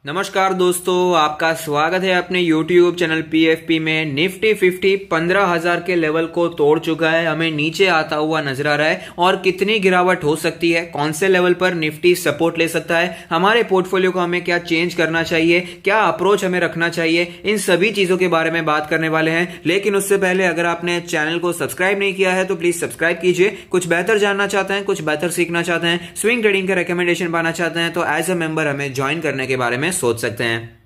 नमस्कार दोस्तों, आपका स्वागत है अपने YouTube चैनल PFP में। निफ्टी 50 15,000 के लेवल को तोड़ चुका है, हमें नीचे आता हुआ नजर आ रहा है। और कितनी गिरावट हो सकती है, कौन से लेवल पर निफ्टी सपोर्ट ले सकता है, हमारे पोर्टफोलियो को हमें क्या चेंज करना चाहिए, क्या अप्रोच हमें रखना चाहिए, इन सभी चीजों के बारे में बात करने वाले हैं। लेकिन उससे पहले अगर आपने चैनल को सब्सक्राइब नहीं किया है तो प्लीज सब्सक्राइब कीजिए। कुछ बेहतर जानना चाहते हैं, कुछ बेहतर सीखना चाहते हैं, स्विंग ट्रेडिंग के रिकमेंडेशन पाना चाहते हैं तो एज अ मेंबर हमें ज्वाइन करने के बारे में सोच सकते हैं।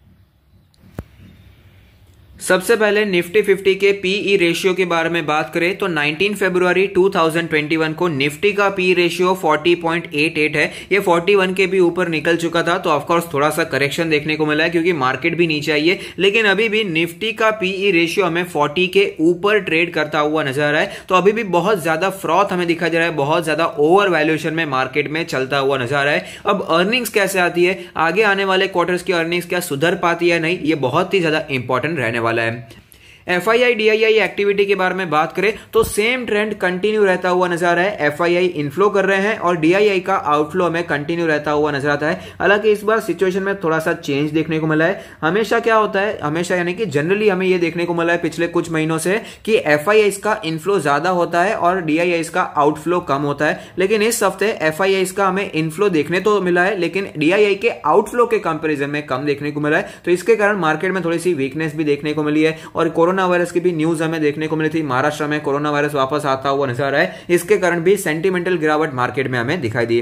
सबसे पहले निफ्टी 50 के पीई रेशियो के बारे में बात करें तो 19 फरवरी 2021 को निफ्टी का पी रेशियो 40.88 है। ये 41 के भी ऊपर निकल चुका था, तो ऑफकोर्स थोड़ा सा करेक्शन देखने को मिला है क्योंकि मार्केट भी नीचे आई है। लेकिन अभी भी निफ्टी का पीई रेशियो हमें 40 के ऊपर ट्रेड करता हुआ नजर आ रहा है। तो अभी भी बहुत ज्यादा फ्रॉथ हमें दिखाई दे रहा है, बहुत ज्यादा ओवर वैल्यूएशन में मार्केट में चलता हुआ नजर आ रहा है। अब अर्निंग्स कैसे आती है, आगे आने वाले क्वार्टर्स की अर्निंग्स क्या सुधर पाती है नहीं, ये बहुत ही ज्यादा इंपॉर्टेंट रहने वाला है। एफआईआई डीआईआई एक्टिविटी के बारे में बात करें तो सेम ट्रेंड कंटिन्यू रहता हुआ नजर आ रहा है। एफआईआई इनफ्लो कर रहे हैं और डीआईआई का आउटफ्लो हमें कंटिन्यू रहता हुआ नजर आता है। हालांकि इस बार सिचुएशन में थोड़ा सा चेंज देखने को मिला है। हमेशा क्या होता है, हमेशा यानी कि जनरली हमें यह देखने को मिला है पिछले कुछ महीनों से कि एफआईआई का इनफ्लो ज्यादा होता है और डीआईआई का आउटफ्लो कम होता है। लेकिन इस हफ्ते एफआईआई का हमें इनफ्लो देखने तो मिला है, लेकिन डीआईआई के आउटफ्लो के कंपेरिजन में कम देखने को मिला है। तो इसके कारण मार्केट में थोड़ी सी वीकनेस भी देखने को मिली है। और कोरोना वायरस की भी न्यूज हमें देखने को मिली थी, महाराष्ट्र में कोरोना वायरस वापस आता हुआ नजर आ रहा है। इसके कारण भी सेंटिमेंटल गिरावट मार्केट में हमें दिखाई दी।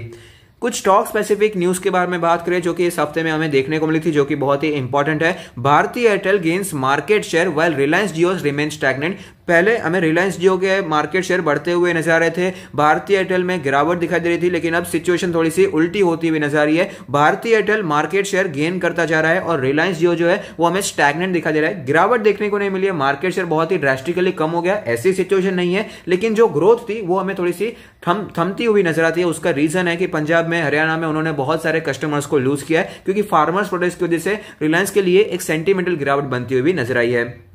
कुछ स्टॉक स्पेसिफिक न्यूज के बारे में बात करें जो कि इस हफ्ते में हमें देखने को मिली थी, जो कि बहुत ही इंपॉर्टेंट है। Bharti Airtel gains market share while Reliance Jio remain stagnant. पहले हमें रिलायंस जियो के मार्केट शेयर बढ़ते हुए नजर आ रहे थे, भारतीय एयरटेल में गिरावट दिखाई दे रही थी। लेकिन अब सिचुएशन थोड़ी सी उल्टी होती हुई नजर आ रही है। Bharti Airtel market share gain करता जा रहा है और रिलायंस जियो जो है वो हमें स्टैग्नेंट दिखाई दे रहा है। गिरावट देखने को नहीं मिली है, मार्केट शेयर बहुत ही ड्रास्टिकली कम हो गया, ऐसी सिचुएशन नहीं है। लेकिन जो ग्रोथ थी वो हमें थोड़ी सी थमती हुई नजर आती है। उसका रीजन है कि पंजाब में, हरियाणा में उन्होंने बहुत सारे कस्टमर्स को लूज किया है, क्योंकि फार्मर्स प्रोटेस्ट की वजह से रिलायंस के लिए एक सेंटिमेंटल गिरावट बनती हुई नजर आई है।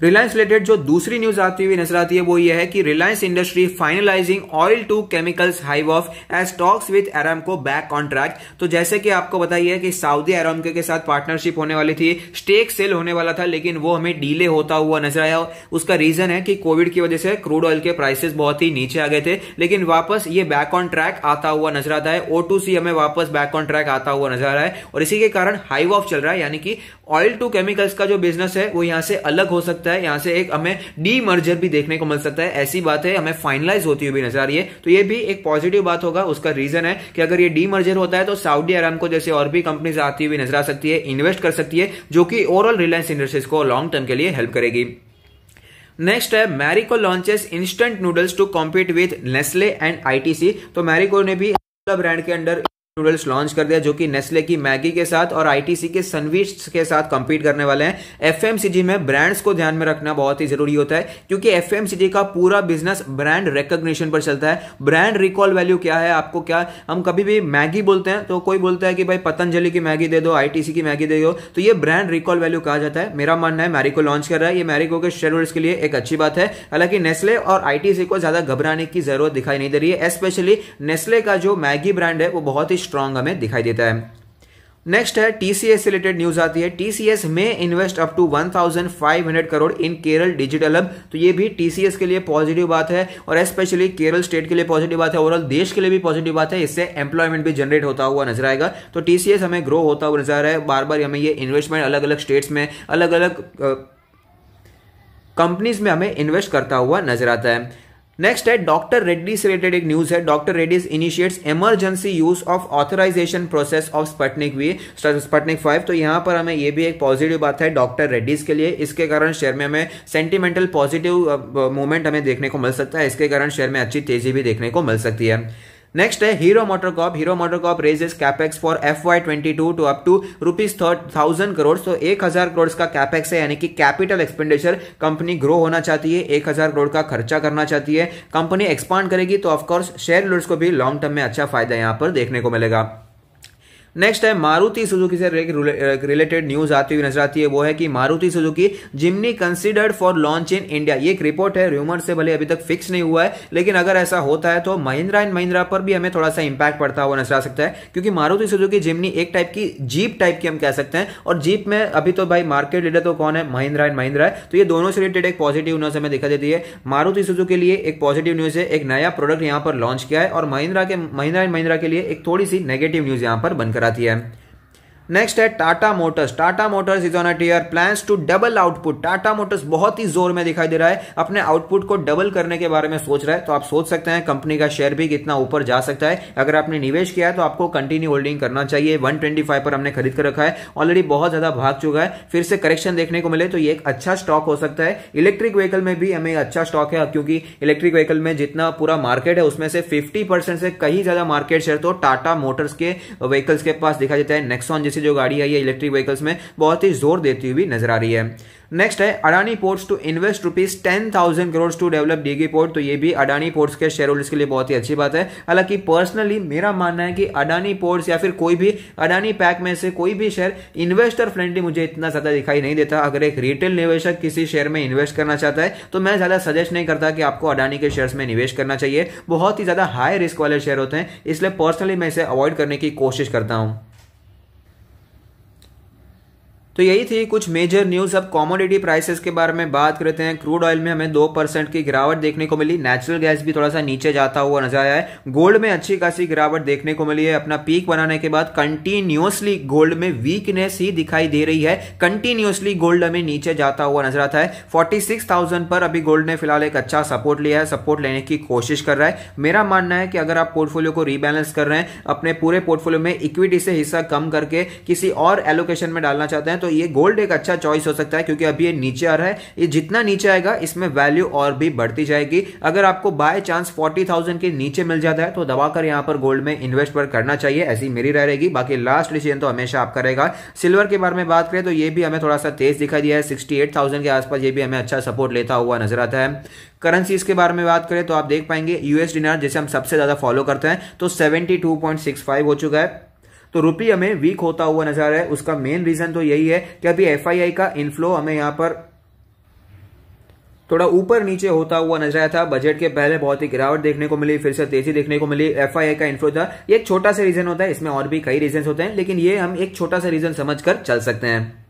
रिलायंस रिलेटेड जो दूसरी न्यूज आती हुई नजर आती है वो ये है कि Reliance industry finalizing oil to chemicals hive off as talks with Aramco back on track. तो जैसे कि आपको बताइए कि सऊदी अरामको के साथ पार्टनरशिप होने वाली थी, स्टेक सेल होने वाला था, लेकिन वो हमें डिले होता हुआ नजर आया। उसका रीजन है कि कोविड की वजह से क्रूड ऑयल के प्राइसेस बहुत ही नीचे आ गए थे, लेकिन वापस ये बैक ऑन ट्रैक आता हुआ नजर आता है। O2C हमें वापस बैक ऑन ट्रैक आता हुआ नजर आ रहा है और इसी के कारण हाइव ऑफ चल रहा है, यानी कि ऑयल टू केमिकल्स का जो बिजनेस है वो यहां से अलग हो सकता है। यहां से एक हमें डी मर्जर भी देखने को मिल सकता है। ऐसी बातें हमें फाइनलाइज होती हुई नजर आ रही है, तो ये भी एक पॉजिटिव बात होगा। उसका रीजन है कि अगर ये डी मर्जर होता है तो सऊदी अरामको जैसे और भी कंपनीज आती हुई नजर आ सकती है, इन्वेस्ट कर सकती है, जो कि ओवरऑल रिलायंस इंडस्ट्रीज को लॉन्ग टर्म के लिए हेल्प करेगी। नेक्स्ट है Marico launches instant noodles to compete with Nestle and ITC. तो मैरिको ने भी ब्रांड के अंडर नूडल्स लॉन्च कर दिया, जो कि नेस्ले की मैगी के साथ और आईटीसी के सनविच के साथ कंपीट करने वाले हैं। एफएमसीजी में ब्रांड्स को ध्यान में रखना बहुत ही जरूरी होता है, क्योंकि एफएमसीजी का पूरा बिजनेस ब्रांड रिकॉग्निशन पर चलता है। ब्रांड रिकॉल वैल्यू क्या है, आपको क्या, हम कभी भी मैगी बोलते हैं तो कोई बोलता है कि भाई पतंजलि की मैगी दे दो, आईटीसी की मैगी दे दो, तो ये ब्रांड रिकॉल वैल्यू कहा जाता है। मेरा मानना है मैरिको लॉन्च कर रहा है, ये मैरिको के शेयर होल्डर्स के लिए एक अच्छी बात है। हालांकि नेस्ले और आईटीसी को ज्यादा घबराने की जरूरत दिखाई नहीं दे रही है। स्पेशली नेस्ले का जो मैगी ब्रांड है वो बहुत ही स्ट्रांग हमें दिखाई देता है। नेक्स्ट है टीसीएस से रिलेटेड न्यूज आती है। टीसीएस में invest up to 1500 crore in Kerala digital hub. तो ये भी टीसीएस के लिए पॉजिटिव बात है और स्पेशली केरल स्टेट के लिए पॉजिटिव बात है, ओवरऑल देश के लिए भी पॉजिटिव बात है। इससे एम्प्लॉयमेंट भी जनरेट होता हुआ नजर आएगा। तो टीसीएस हमें ग्रो होता हुआ नजर आ रहा है। बार बार हमें ये इन्वेस्टमेंट अलग अलग स्टेट्स में, अलग अलग कंपनीज में हमें इन्वेस्ट करता हुआ नजर आता है। नेक्स्ट है डॉक्टर रेड्डी से रिलेटेड एक न्यूज है। Doctor Reddy's initiates emergency use of authorization process of Sputnik V, Sputnik 5। तो यहां पर हमें ये भी एक पॉजिटिव बात है डॉक्टर रेड्डीज के लिए। इसके कारण शेयर में हमें सेंटिमेंटल पॉजिटिव मूवमेंट हमें देखने को मिल सकता है। इसके कारण शेयर में अच्छी तेजी भी देखने को मिल सकती है। नेक्स्ट है Hero MotoCorp. Hero MotoCorp raises capex for FY22 to up to ₹1000 crore. तो 1000 करोड़ का कैपेक्स है, यानी कि कैपिटल एक्सपेंडिचर। कंपनी ग्रो होना चाहती है, 1000 करोड़ का खर्चा करना चाहती है, कंपनी एक्सपांड करेगी, तो ऑफकोर्स शेयर होल्डर्स को भी लॉन्ग टर्म में अच्छा फायदा यहां पर देखने को मिलेगा। नेक्स्ट है मारुति सुजुकी से रिलेटेड न्यूज आती हुई नजर आती है, वो है कि Maruti Suzuki Jimny considered for launch in India. ये एक रिपोर्ट है, रूमर से भले अभी तक फिक्स नहीं हुआ है, लेकिन अगर ऐसा होता है तो महिंद्रा एंड महिंद्रा पर भी हमें थोड़ा सा इंपैक्ट पड़ता हुआ नजर आ सकता है, क्योंकि मारुति सुजुकी जिमनी एक टाइप की जीप टाइप की हम कह सकते हैं, और जीप में अभी तो भाई मार्केट लीडर तो कौन है, महिंद्रा एंड महिंद्रा है। तो ये दोनों से रिलेटेड एक पॉजिटिव न्यूज हमें दिखा देती है। मारुति सुजुकी के लिए एक पॉजिटिव न्यूज है, एक नया प्रोडक्ट यहां पर लॉन्च किया है, और महिंद्रा एंड महिंद्रा के लिए एक थोड़ी सी नेगेटिव न्यूज यहां पर बनकर आती है। नेक्स्ट है Tata motors. Tata motors is on a tear, plans to double output. Tata motors बहुत ही जोर में दिखाई दे रहा है, अपने आउटपुट को डबल करने के बारे में सोच रहा है। तो आप सोच सकते हैं कंपनी का शेयर भी कितना ऊपर जा सकता है। अगर आपने निवेश किया है तो आपको कंटिन्यू होल्डिंग करना चाहिए। 125 पर हमने खरीद कर रखा है, ऑलरेडी बहुत ज्यादा भाग चुका है, फिर से करेक्शन देखने को मिले तो ये एक अच्छा स्टॉक हो सकता है। इलेक्ट्रिक व्हीकल में भी हमें अच्छा स्टॉक है, क्योंकि इलेक्ट्रिक व्हीकल में जितना पूरा मार्केट है उसमें से 50% से कहीं ज्यादा मार्केट शेयर तो टाटा मोटर्स के व्हीकल्स के पास दिखाई देता है। नेक्सॉन जैसी जो गाड़ी है ये इलेक्ट्रिक व्हीकल्स में बहुत ही जोर देती हुई नजर आ रही है। नेक्स्ट है Adani Ports to invest ₹10,000 crore to develop Dighi port. तो ये भी अडानी पोर्ट्स के शेयर होल्डर्स के लिए बहुत ही अच्छी बात है। हालांकि पर्सनली मेरा मानना है कि अडानी पोर्ट्स या फिर कोई भी अडानी पैक में से कोई भी शेयर इन्वेस्टर फ्रेंडली मुझे इतना ज्यादा दिखाई नहीं देता। अगर एक रिटेल निवेशक किसी शेयर में इन्वेस्ट करना चाहता है तो मैं ज्यादा सजेस्ट नहीं करता कि आपको अडानी के शेयर्स में निवेश करना चाहिए। बहुत ही ज्यादा हाई रिस्क वाले शेयर होते हैं, इसलिए पर्सनली मैं इसे अवॉइड करने की कोशिश करता हूं। तो यही थी कुछ मेजर न्यूज। अब कमोडिटी प्राइसेस के बारे में बात करते हैं। क्रूड ऑयल में हमें 2% की गिरावट देखने को मिली। नेचुरल गैस भी थोड़ा सा नीचे जाता हुआ नजर आया है। गोल्ड में अच्छी खासी गिरावट देखने को मिली है। अपना पीक बनाने के बाद कंटिन्यूअसली गोल्ड में वीकनेस ही दिखाई दे रही है। कंटिन्यूअसली गोल्ड हमें नीचे जाता हुआ नजर आता है। 46,000 पर अभी गोल्ड ने फिलहाल एक अच्छा सपोर्ट लिया है, सपोर्ट लेने की कोशिश कर रहा है। मेरा मानना है कि अगर आप पोर्टफोलियो को रीबैलेंस कर रहे हैं, अपने पूरे पोर्टफोलियो में इक्विटी से हिस्सा कम करके किसी और एलोकेशन में डालना चाहते हैं, तो ये गोल्ड एक अच्छा चॉइस हो सकता है, क्योंकि अभी ये नीचे आ रहा है। ये जितना नीचे आएगा इसमें वैल्यू और भी बढ़ती जाएगी। अगर आपको बाय चांस 40,000 के नीचे मिल जाता है तो दबाकर यहां पर गोल्ड में इन्वेस्ट करना चाहिए, ऐसी मेरी राय रहेगी। बाकी लास्ट डिसीजन तो हमेशा आपका रहेगा। सिल्वर के बारे में बात करें तो ये भी हमें थोड़ा सा तेज दिखाई दिया है। 68,000 के आसपास ये भी हमें अच्छा सपोर्ट लेता हुआ नजर आता है। करेंसीज के बारे में बात करें तो आप देख पाएंगे यूएस डिनार जैसे हम सबसे ज्यादा फॉलो करते हैं तो 72.65 हो चुका है। तो रुपी हमें वीक होता हुआ नजर आ रहा है। उसका मेन रीजन तो यही है कि अभी एफआईआई का इनफ्लो हमें यहां पर थोड़ा ऊपर नीचे होता हुआ नजर आया था। बजट के पहले बहुत ही गिरावट देखने को मिली, फिर से तेजी देखने को मिली। एफआईआई का इनफ्लो था, ये एक छोटा सा रीजन होता है, इसमें और भी कई रीजन होते हैं, लेकिन ये हम एक छोटा सा रीजन समझकर चल सकते हैं।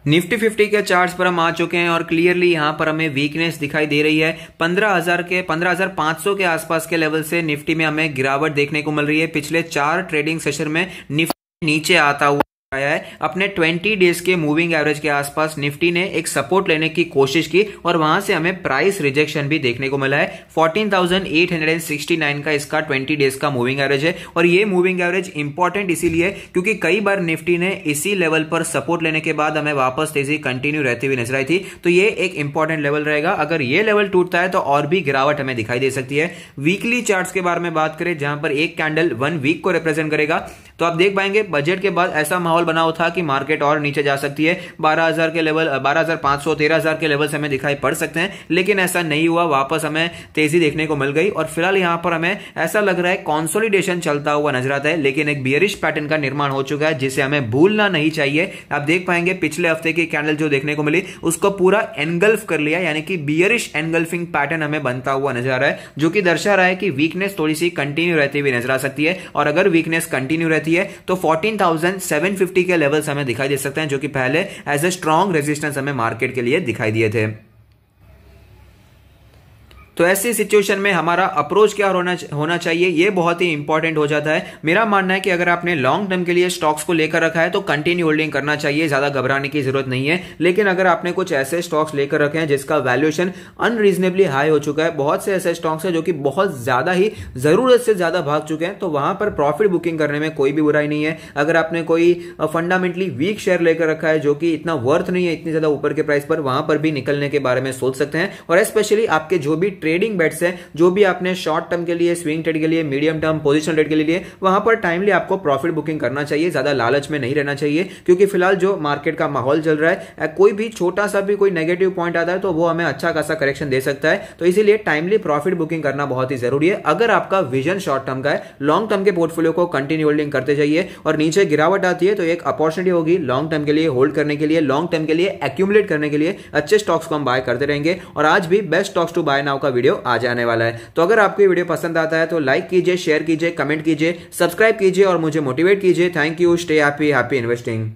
निफ्टी 50 के चार्ट्स पर हम आ चुके हैं और क्लियरली यहां पर हमें वीकनेस दिखाई दे रही है। 15,500 के आसपास के लेवल से निफ्टी में हमें गिरावट देखने को मिल रही है। पिछले 4 ट्रेडिंग सेशन में निफ्टी नीचे आता हुआ आया है। अपने 20 डेज के मूविंग एवरेज के आसपास निफ्टी ने एक सपोर्ट लेने की कोशिश की और वहां से हमें प्राइस रिजेक्शन भी देखने को मिला है। 14,869 का इसका 20 डेज का मूविंग एवरेज है, और ये मूविंग एवरेज इंपॉर्टेंट इसीलिए क्योंकि कई बार निफ्टी ने इसी लेवल पर सपोर्ट लेने के बाद हमें वापस तेजी कंटिन्यू रहती हुई नजर आई थी। तो ये एक इंपॉर्टेंट लेवल रहेगा। अगर ये लेवल टूटता है तो और भी गिरावट हमें दिखाई दे सकती है। वीकली चार्ट्स के बारे में बात करें जहां पर एक कैंडल 1 वीक को रिप्रेजेंट करेगा, तो आप देख पाएंगे बजट के बाद ऐसा माहौल बना हुआ था कि मार्केट और नीचे जा सकती है। 12,000 के लेवल, 12,500, 13,000 के लेवल से हमें दिखाई पड़ सकते हैं, लेकिन ऐसा नहीं हुआ। वापस हमें तेजी देखने को मिल गई और फिलहाल यहां पर हमें ऐसा लग रहा है कंसोलिडेशन चलता हुआ नजर आता है, लेकिन एक बियरिश पैटर्न का निर्माण हो चुका है जिसे हमें भूलना नहीं चाहिए। आप देख पाएंगे पिछले हफ्ते की कैंडल जो देखने को मिली उसको पूरा एनगल्फ कर लिया, यानी कि बियरिश एनगल्फिंग पैटर्न हमें बनता हुआ नजर आ रहा है, जो कि दर्शा रहा है कि वीकनेस थोड़ी सी कंटिन्यू रहती हुई नजर आ सकती है। और अगर वीकनेस कंटिन्यू रहती है तो 14,750 के लेवल्स हमें दिखाई दे सकते हैं, जो कि पहले एज ए स्ट्रॉन्ग रेजिस्टेंस हमें मार्केट के लिए दिखाई दिए थे। तो ऐसी सिचुएशन में हमारा अप्रोच क्या होना चाहिए, ये बहुत ही इंपॉर्टेंट हो जाता है। मेरा मानना है कि अगर आपने लॉन्ग टर्म के लिए स्टॉक्स को लेकर रखा है तो कंटिन्यू होल्डिंग करना चाहिए, ज्यादा घबराने की जरूरत नहीं है। लेकिन अगर आपने कुछ ऐसे स्टॉक्स लेकर रखे हैं जिसका वैल्यूएशन अनरीजनेबली हाई हो चुका है, बहुत से ऐसे स्टॉक्स हैं जो कि बहुत ज्यादा ही जरूरत से ज्यादा भाग चुके हैं, तो वहां पर प्रॉफिट बुकिंग करने में कोई भी बुराई नहीं है। अगर आपने कोई फंडामेंटली वीक शेयर लेकर रखा है जो कि इतना वर्थ नहीं है इतनी ज्यादा ऊपर के प्राइस पर, वहां पर भी निकलने के बारे में सोच सकते हैं। और स्पेशली आपके जो भी ट्रेडिंग बेट्स है, जो भी आपने शॉर्ट टर्म के लिए, स्विंग ट्रेड के लिए, मीडियम टर्म, पोजिशन ट्रेड के लिए, वहां पर टाइमली आपको प्रॉफिट बुकिंग करना चाहिए, ज्यादा लालच में नहीं रहना चाहिए, क्योंकि फिलहाल जो मार्केट का माहौल चल रहा है, कोई भी छोटा सा भी कोई नेगेटिव पॉइंट आता है तो वो हमें अच्छा खासा करेक्शन दे सकता है। तो इसीलिए टाइमली प्रॉफिट बुकिंग करना बहुत ही जरूरी है। अगर आपका विजन शॉर्ट टर्म का है, लॉन्ग टर्म के पोर्टफोलियो को कंटिन्यू होल्डिंग करते जाइए, और नीचे गिरावट आती है तो एक अपॉर्चुनिटी होगी लॉन्ग टर्म के लिए होल्ड करने के लिए, लॉन्ग टर्म के लिए एक्यूमुलेट करने के लिए अच्छे स्टॉक्स को हम बाय करते रहेंगे। और आज भी best stocks to buy now का वीडियो आ जाने वाला है। तो अगर आपको ये वीडियो पसंद आता है तो लाइक कीजिए, शेयर कीजिए, कमेंट कीजिए, सब्सक्राइब कीजिए और मुझे मोटिवेट कीजिए। Thank you. Stay happy, happy investing.